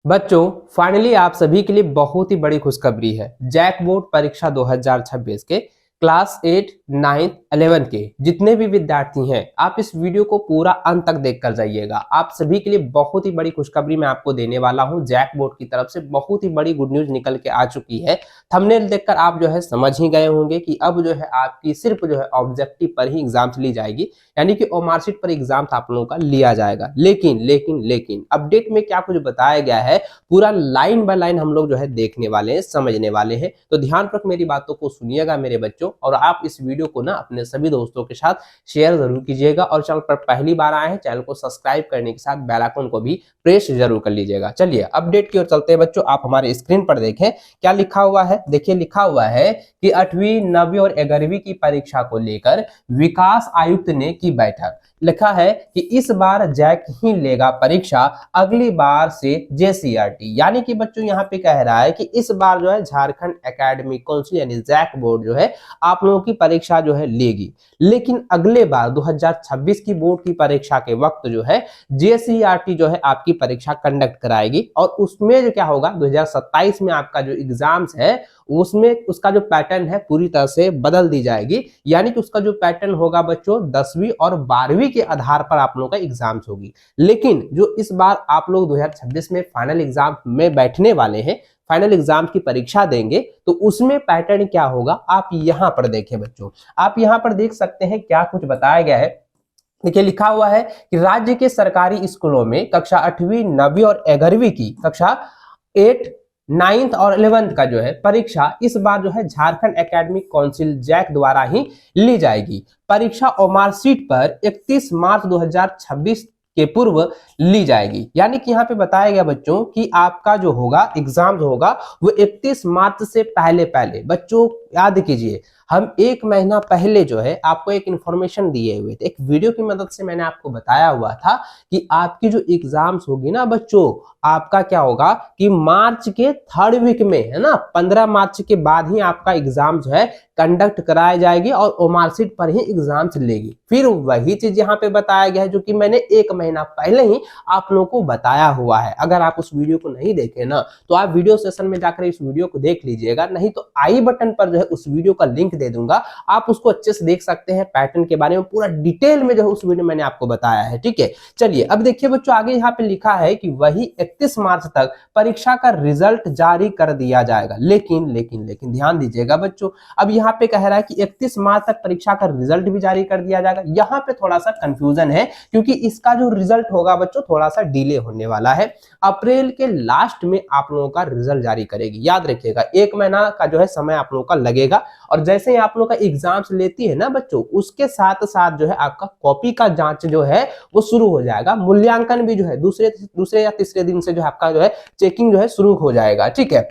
बच्चों फाइनली आप सभी के लिए बहुत ही बड़ी खुशखबरी है। जैक बोर्ड परीक्षा 2026 के क्लास 8, 9, 11 के जितने भी विद्यार्थी हैं आप इस वीडियो को पूरा अंत तक देख कर जाइएगा। आप सभी के लिए बहुत ही बड़ी खुशखबरी मैं आपको देने वाला हूं। जैक बोर्ड की तरफ से बहुत ही बड़ी गुड न्यूज निकल के आ चुकी है। थंबनेल देखकर आप जो है समझ ही गए होंगे कि अब जो है आपकी सिर्फ जो है ऑब्जेक्टिव पर ही एग्जाम्स ली जाएगी, यानी कि ओमार्कशीट पर एग्जाम्स आप लोगों का लिया जाएगा। लेकिन अपडेट में क्या कुछ बताया गया है पूरा लाइन बाय लाइन हम लोग जो है देखने वाले हैं, समझने वाले हैं। तो ध्यानपूर्वक मेरी बातों को सुनिएगा मेरे बच्चों, और आप इस वीडियो को ना अपने सभी दोस्तों के साथ शेयर जरूर कीजिएगा। और चैनल पर पहली बार आए हैं, चैनल को सब्सक्राइब करने के साथ बेल आइकन को भी प्रेस जरूर कर लीजिएगा। चलिए अपडेट की ओर चलते हैं बच्चों। आप हमारे स्क्रीन पर देखें क्या लिखा हुआ है। देखिए लिखा हुआ है कि 8वीं, 9वीं और 11वीं की परीक्षा को लेकर विकास आयुक्त ने की बैठक। लिखा है कि इस बार जैक ही लेगा परीक्षा, अगली बार से जेसीईआरटी। यानी कि बच्चों यहाँ पे कह रहा है कि इस बार जो है झारखंड एकेडमिक काउंसिल यानी जैक बोर्ड जो है आप लोगों की परीक्षा जो है लेगी, लेकिन अगले बार 2026 की बोर्ड की परीक्षा के वक्त जो है जेसीईआरटी जो है आपकी परीक्षा कंडक्ट कराएगी। और उसमें जो क्या होगा 2027 में आपका जो एग्जाम्स है उसमें उसका जो पैटर्न है पूरी तरह से बदल दी जाएगी। यानी कि उसका जो पैटर्न होगा बच्चों 10वीं और 12वीं के आधार पर आप लोगों का एग्जाम्स होगी। लेकिन जो इस बार आप लोग 2026 में फाइनल एग्जाम में बैठने वाले हैं, फाइनल एग्जाम की परीक्षा देंगे, तो उसमें पैटर्न क्या होगा आप यहां पर देखें बच्चों। आप यहां पर देख सकते हैं क्या कुछ बताया गया है। देखिए लिखा हुआ है कि राज्य के सरकारी स्कूलों में कक्षा 8वीं, 9वीं और 11वीं की कक्षा 8, 9th और 11th का जो है परीक्षा इस बार जो है झारखंड एकेडमिक काउंसिल जैक द्वारा ही ली जाएगी। परीक्षा ओमार्कशीट पर 31 मार्च 2026 के पूर्व ली जाएगी। यानी कि यहाँ पे बताया गया बच्चों कि आपका जो होगा एग्जाम जो होगा वो 31 मार्च से पहले पहले। बच्चों याद कीजिए हम एक महीना पहले जो है आपको एक इंफॉर्मेशन दिए हुए थे, एक वीडियो की मदद से मैंने आपको बताया हुआ था कि आपकी जो एग्जाम्स होगी ना बच्चों, आपका क्या होगा कि मार्च के 3rd वीक में है ना, 15 मार्च के बाद ही आपका एग्जाम जो है कंडक्ट कराया जाएगी और ओमार्कशीट पर ही एग्जाम्स लेगी। फिर वही चीज यहाँ पे बताया गया है जो कि मैंने एक महीना पहले ही आप लोगों को बताया हुआ है। अगर आप उस वीडियो को नहीं देखे ना तो आप वीडियो सेशन में जाकर इस वीडियो को देख लीजिएगा, नहीं तो आई बटन पर जो है उस वीडियो का लिंक दे दूंगा, आप उसको अच्छे से देख सकते हैं। पैटर्न के बारे में पूरा डिटेल में जो है उस वीडियो मैंने आपको बताया है। ठीक है, चलिए अब देखिए बच्चों आगे यहाँ पे लिखा है कि वही 31 मार्च तक परीक्षा का रिजल्ट जारी कर दिया जाएगा। लेकिन ध्यान दीजिएगा बच्चों, अब यहाँ पे कह रहा है कि 31 मार्च तक परीक्षा का रिजल्ट भी जारी कर दिया जाएगा। यहाँ पे थोड़ा सा कंफ्यूजन है क्योंकि इसका जो रिजल्ट होगा बच्चों थोड़ा सा डिले होने वाला है। अप्रैल के लास्ट में आप लोगों का रिजल्ट जारी करेगी। याद रखिएगा एक महीना का जो है समय आप लोगों का लगेगा। और जैसे ही आप लोग का एग्जाम्स लेती है ना बच्चों, उसके साथ साथ जो है आपका कॉपी का जांच जो है वो शुरू हो जाएगा। मूल्यांकन भी जो है दूसरे या तीसरे दिन से जो है आपका जो है चेकिंग जो है शुरू हो जाएगा। ठीक है,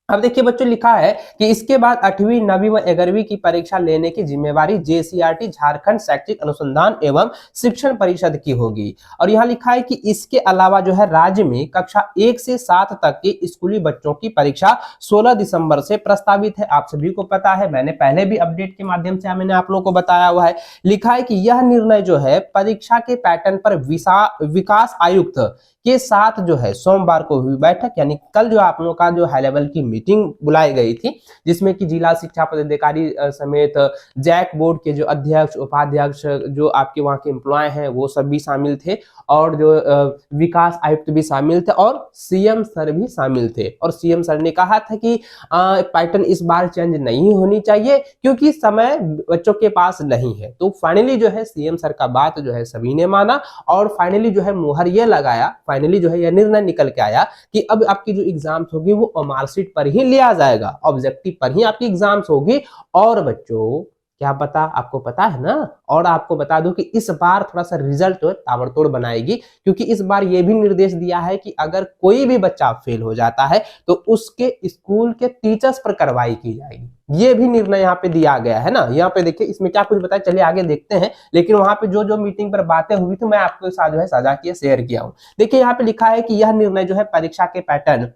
अब देखिए बच्चों लिखा है कि इसके बाद 8वीं, 9वीं व 11वीं की परीक्षा लेने की जिम्मेवारी जेसीईआरटी झारखंड शैक्षिक अनुसंधान एवं शिक्षण परिषद की होगी। और यहाँ लिखा है कि इसके अलावा जो है राज्य में कक्षा 1 से 7 तक के स्कूली बच्चों की परीक्षा 16 दिसंबर से प्रस्तावित है। आप सभी को पता है, मैंने पहले भी अपडेट के माध्यम से मैंने आप लोगों को बताया हुआ है। लिखा है कि यह निर्णय जो है परीक्षा के पैटर्न पर विकास आयुक्त के साथ जो है सोमवार को हुई बैठक, यानी कल जो आप लोगों का जो हाई लेवल की मीटिंग बुलाई गई थी जिसमें कि जिला शिक्षा पदाधिकारी समेत जैक बोर्ड के जो अध्यक्ष, उपाध्यक्ष, जो आपके वहां के एम्प्लॉय हैं वो सब भी शामिल थे, और जो विकास आयुक्त भी शामिल थे, और सीएम सर भी शामिल थे। और सीएम सर ने कहा था कि पैटर्न इस बार चेंज नहीं होनी चाहिए क्योंकि समय बच्चों के पास नहीं है। तो फाइनली जो है सीएम सर का बात जो है सभी ने माना और फाइनली जो है मुहर ये लगाया, फाइनली जो है यह निर्णय निकल के आया कि अब आपकी जो एग्जाम्स होगी वो मार्कशीट पर ही लिया जाएगा, ऑब्जेक्टिव पर ही आपकी एग्जाम्स होगी। और बच्चों क्या पता, आपको पता है ना, और आपको बता दूं कि इस बार थोड़ा सा रिजल्ट ताबड़तोड़ बनाएगी क्योंकि इस बार ये भी निर्देश दिया है कि अगर कोई भी बच्चा फेल हो जाता है तो उसके स्कूल के टीचर्स पर कार्रवाई की जाएगी। ये भी निर्णय यहाँ पे दिया गया है ना। यहाँ पे देखिए इसमें क्या कुछ बताया, चलिए आगे देखते हैं। लेकिन वहां पे जो जो मीटिंग पर बातें हुई थी मैं आपके साथ जो है साझा किया, शेयर किया हूँ। देखिए यहाँ पे लिखा है कि यह निर्णय जो है परीक्षा के पैटर्न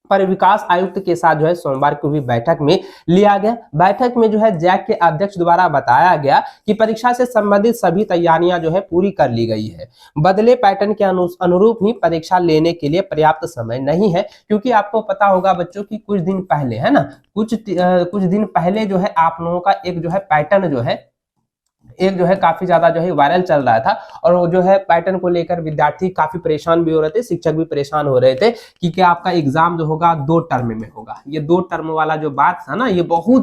पर विकास आयुक्त के साथ जो है सोमवार को हुई बैठक में लिया गया। बैठक में जो है जैक के अध्यक्ष द्वारा बताया गया कि परीक्षा से संबंधित सभी तैयारियां जो है पूरी कर ली गई है। बदले पैटर्न के अनुरूप ही परीक्षा लेने के लिए पर्याप्त समय नहीं है, क्योंकि आपको पता होगा बच्चों की कुछ दिन पहले, है ना, कुछ दिन पहले जो है आप लोगों का एक जो है पैटर्न जो है काफी ज्यादा जो है वायरल चल रहा था, और वो जो है पैटर्न को लेकर विद्यार्थी काफी परेशान भी हो रहे थे, शिक्षक भी परेशान हो रहे थे कि क्या आपका एग्जाम जो होगा 2 टर्म में होगा। ये 2 टर्म वाला जो बात था ना, ये बहुत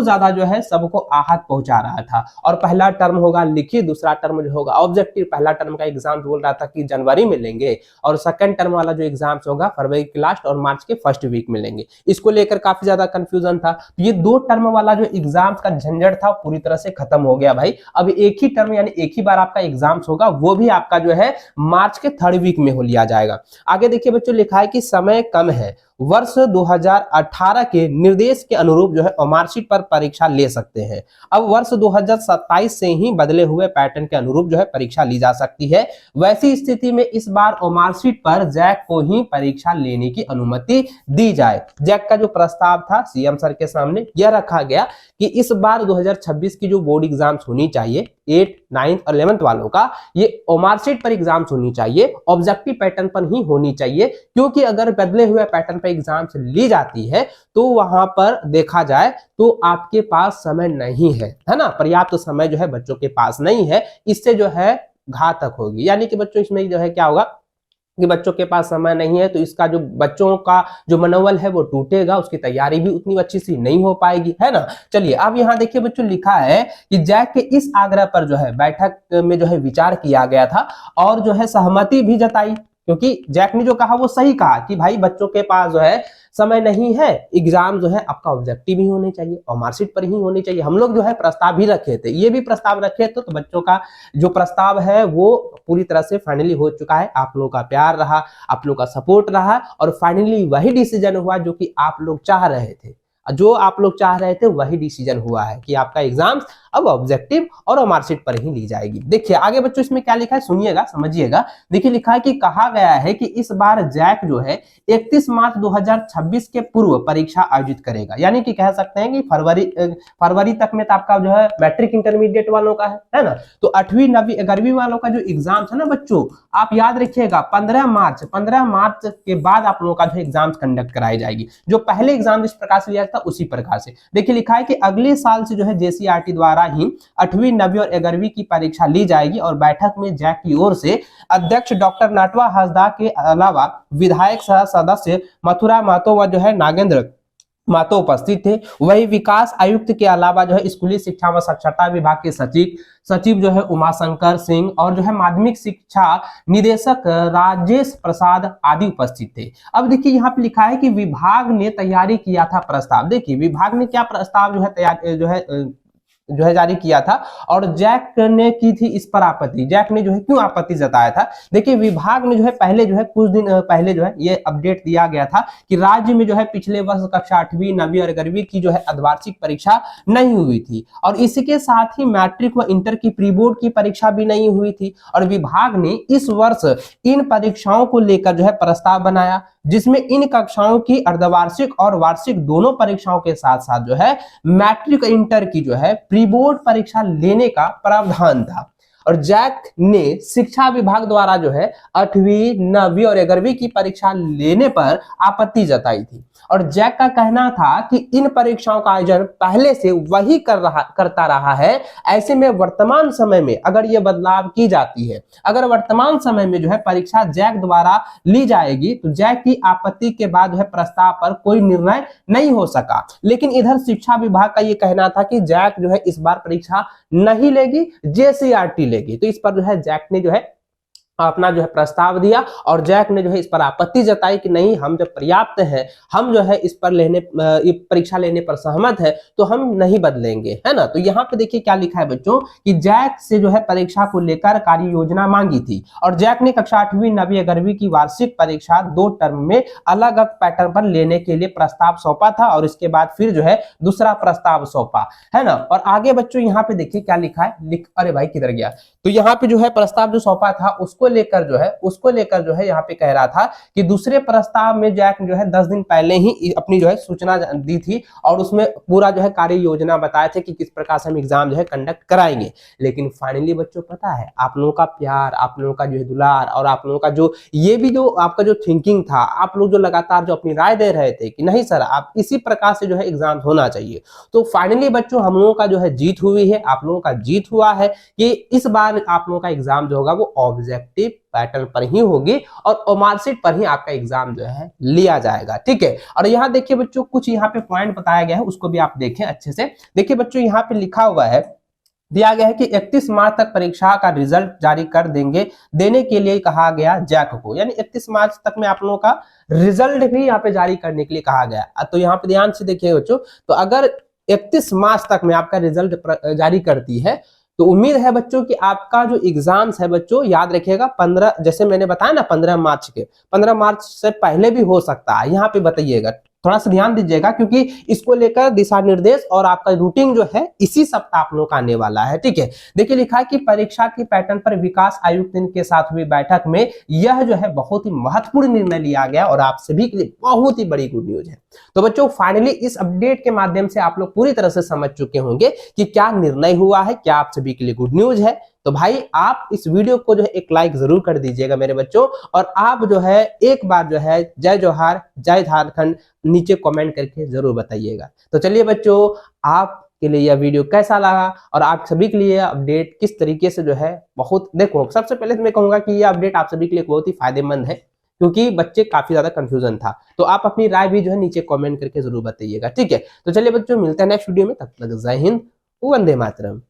ज्यादा जो है सबको आहत पहुंचा रहा था। और पहला टर्म होगा लिखित, दूसरा टर्म जो होगा ऑब्जेक्टिव। पहला टर्म का एग्जाम बोल रहा था कि जनवरी में लेंगे, और सेकंड टर्म वाला जो एग्जाम होगा फरवरी के लास्ट और मार्च के फर्स्ट वीक में लेंगे। इसको लेकर काफी ज्यादा कंफ्यूजन था। ये 2 टर्म वाला जो एग्जाम का झंझट था पूरी तरह से खत्म हो गया भाई। अब एक ही टर्म यानी एक ही बार आपका एग्जाम होगा, वो भी आपका जो है मार्च के 3rd वीक में हो लिया जाएगा। आगे देखिए बच्चों, लिखा है कि समय कम है, वर्ष 2018 के निर्देश के अनुरूप जो है मार्कशीट पर परीक्षा ले सकते हैं। अब वर्ष 2027 से ही बदले हुए पैटर्न के अनुरूप जो है परीक्षा ली जा सकती है। वैसी स्थिति में इस बार मार्कशीट पर जैक को ही परीक्षा लेने की अनुमति दी जाए। जैक का जो प्रस्ताव था सीएम सर के सामने यह रखा गया कि इस बार 2026 की जो बोर्ड एग्जाम्स होनी चाहिए 8th, 9th और 11th वालों का, ये मार्कशीट पर एग्जाम्स होनी चाहिए, ऑब्जेक्टिव पैटर्न पर ही होनी चाहिए। क्योंकि अगर बदले हुए पैटर्न पर एग्जाम्स ली जाती है तो वहां पर देखा जाए तो आपके पास समय नहीं है ना, पर्याप्त समय जो है बच्चों के पास नहीं है। इससे जो है घातक होगी, यानी कि बच्चों इसमें जो है क्या होगा कि बच्चों के पास समय नहीं है, तो इसका जो बच्चों का जो मनोबल है वो टूटेगा, उसकी तैयारी भी उतनी अच्छी सी नहीं हो पाएगी, है ना। चलिए अब यहाँ देखिए बच्चों, लिखा है कि जैक के इस आग्रह पर जो है बैठक में जो है विचार किया गया था और जो है सहमति भी जताई, क्योंकि जैक ने जो कहा वो सही कहा कि भाई बच्चों के पास जो है समय नहीं है, एग्जाम जो है आपका ऑब्जेक्टिव ही होने चाहिए और मार्कशीट पर ही होनी चाहिए। हम लोग जो है प्रस्ताव भी रखे थे, ये भी प्रस्ताव रखे थे, तो बच्चों का जो प्रस्ताव है वो पूरी तरह से फाइनली हो चुका है। आप लोगों का प्यार रहा, आप लोगों का सपोर्ट रहा और फाइनली वही डिसीजन हुआ जो कि आप लोग चाह रहे थे। जो आप लोग चाह रहे थे वही डिसीजन हुआ है कि आपका एग्जाम अब ऑब्जेक्टिव और मार्कशीट पर ही ली जाएगी। देखिए आगे बच्चों इसमें क्या लिखा है, सुनिएगा, समझिएगा। देखिए लिखा है कि कहा गया है कि इस बार जैक जो है 31 मार्च 2026 के पूर्व परीक्षा आयोजित करेगा, यानी कि कह सकते हैं कि फरवरी तक में तो आपका जो है मैट्रिक इंटरमीडिएट वालों का है ना। तो 8वीं 9वीं 11वीं वालों का जो एग्जाम है ना बच्चों, आप याद रखिएगा 15 मार्च के बाद आप लोगों का जो एग्जाम कंडक्ट कराई जाएगी। जो पहले एग्जाम जिस प्रकार से लिया था उसी प्रकार से। देखिए लिखा है कि अगले साल से जो है जेसीईआरटी द्वारा ही 8वीं 9वीं और 11वीं की परीक्षा ली जाएगी और बैठक में जैक की ओर से अध्यक्ष डॉक्टर नाटवा हंसदा के अलावा विधायक सह सदस्य मथुरा महतो व जो है नागेंद्र महतो उपस्थित थे। वही विकास आयुक्त के अलावा जो है स्कूली शिक्षा व साक्षरता विभाग के सचिव जो है उमाशंकर सिंह और जो है माध्यमिक शिक्षा निदेशक राजेश प्रसाद आदि उपस्थित थे। अब देखिए यहाँ पे लिखा है कि विभाग ने तैयारी किया था प्रस्ताव। देखिए विभाग ने क्या प्रस्ताव जो है जारी किया था और जैक ने की थी इस पर आपत्ति। जैक ने जो है क्यों आपत्ति जताया था, देखिए विभाग ने जो है पहले जो है कुछ दिन पहले जो है ये अपडेट दिया गया था कि राज्य में जो है पिछले वर्ष कक्षा 8वीं 9वीं और 11वीं की जो है अर्धवार्षिक परीक्षा नहीं हुई थी और इसके साथ ही मैट्रिक व इंटर की प्री बोर्ड की परीक्षा भी नहीं हुई थी। और विभाग ने इस वर्ष इन परीक्षाओं को लेकर जो है प्रस्ताव बनाया, जिसमें इन कक्षाओं की अर्धवार्षिक और वार्षिक दोनों परीक्षाओं के साथ साथ जो है मैट्रिक इंटर की जो है प्री बोर्ड परीक्षा लेने का प्रावधान था। और जैक ने शिक्षा विभाग द्वारा जो है 8वीं 9वीं और 11वीं की परीक्षा लेने पर आपत्ति जताई थी। और जैक का कहना था कि इन परीक्षाओं का आयोजन पहले से वही करता रहा है। ऐसे में वर्तमान समय में अगर ये बदलाव की जाती है, अगर वर्तमान समय में जो है परीक्षा जैक द्वारा ली जाएगी तो जैक की आपत्ति के बाद जो है प्रस्ताव पर कोई निर्णय नहीं हो सका। लेकिन इधर शिक्षा विभाग का ये कहना था कि जैक जो है इस बार परीक्षा नहीं लेगी, जेसीईआरटी लेगी। तो इस पर जो है जैक ने जो है अपना जो है प्रस्ताव दिया और जैक ने जो है इस पर आपत्ति जताई कि नहीं, हम जब पर्याप्त हैं, हम जो है इस पर परीक्षा लेने पर सहमत है तो हम नहीं बदलेंगे, है ना। तो यहाँ पे देखिए क्या लिखा है बच्चों कि जैक से जो है परीक्षा को लेकर कार्य योजना मांगी थी और जैक ने कक्षा 8वीं 9वीं 11वीं की वार्षिक परीक्षा 2 टर्म में अलग अलग पैटर्न पर लेने के लिए प्रस्ताव सौंपा था और इसके बाद फिर जो है दूसरा प्रस्ताव सौंपा, है ना। और आगे बच्चों यहाँ पे देखिए क्या लिखा है, अरे भाई किधर गया, तो यहाँ पे जो है प्रस्ताव जो सौंपा था उसको उसको लेकर जो है यहाँ पे कह रहा था कि दूसरे प्रस्ताव में जैक जो है 10 दिन पहले ही अपनी जो है सूचना दी थी और उसमें पूरा जो है कार्य योजना बताए थे कि किस प्रकार से हम एग्जाम जो है कंडक्ट कराएंगे। लेकिन फाइनली बच्चों पता है आप लोगों का प्यार, आप लोगों का जो है दुलार और आप लोगों का जो ये भी जो आपका जो थिंकिंग था, आप लोग जो लगातार जो अपनी राय दे रहे थे कि नहीं सर आप इसी प्रकार से जो है एग्जाम होना चाहिए, तो फाइनली बच्चों हम लोगों का जो है जीत हुई है, आप लोगों का जीत हुआ है कि इस बार आप लोगों का एग्जाम जो होगा वो ऑब्जेक्टिव पैटर्न पर ही होगी और मार्कशीट पर ही आपका एग्जाम जो है लिया जाएगा। ठीक है, और यहाँ देखिए बच्चों कुछ यहाँ पे पॉइंट बताया गया है, उसको भी आप देखें अच्छे से। देखिए बच्चों यहाँ पे लिखा हुआ है, दिया गया है कि 31 मार्च तक परीक्षा का रिजल्ट जारी कर देने के लिए कहा गया जैक को, यानी 31 मार्च तक में आप लोगों का रिजल्ट भी यहाँ पे जारी करने के लिए कहा गया। तो यहाँ पे ध्यान से देखिए बच्चों, तो अगर 31 मार्च तक में आपका रिजल्ट जारी करती है तो उम्मीद है बच्चों कि आपका जो एग्जाम्स है बच्चों याद रखिएगा 15, जैसे मैंने बताया ना 15 मार्च से पहले भी हो सकता है। यहाँ पे बताइएगा, थोड़ा सा ध्यान दीजिएगा क्योंकि इसको लेकर दिशा निर्देश और आपका रूटीन जो है इसी सप्ताह आप लोगों का आने वाला है। ठीक है, देखिए लिखा है कि परीक्षा के पैटर्न पर विकास आयुक्त के साथ हुई बैठक में यह जो है बहुत ही महत्वपूर्ण निर्णय लिया गया और आप सभी के लिए बहुत ही बड़ी गुड न्यूज है। तो बच्चों फाइनली इस अपडेट के माध्यम से आप लोग पूरी तरह से समझ चुके होंगे कि क्या निर्णय हुआ है, क्या आप सभी के लिए गुड न्यूज है। तो भाई आप इस वीडियो को जो है एक लाइक जरूर कर दीजिएगा मेरे बच्चों, और आप जो है एक बार जो है जय जोहार जय झारखंड नीचे कमेंट करके जरूर बताइएगा। तो चलिए बच्चों, आपके लिए यह वीडियो कैसा लगा और आप सभी के लिए अपडेट किस तरीके से जो है बहुत, देखो सबसे पहले तो मैं कहूंगा कि यह अपडेट आप सभी के लिए बहुत ही फायदेमंद है क्योंकि बच्चे काफी ज्यादा कंफ्यूजन था। तो आप अपनी राय भी जो है नीचे कमेंट करके जरूर बताइएगा। ठीक है, तो चलिए बच्चों मिलते हैं नेक्स्ट वीडियो में, तब तक जय हिंद, वंदे मातरम।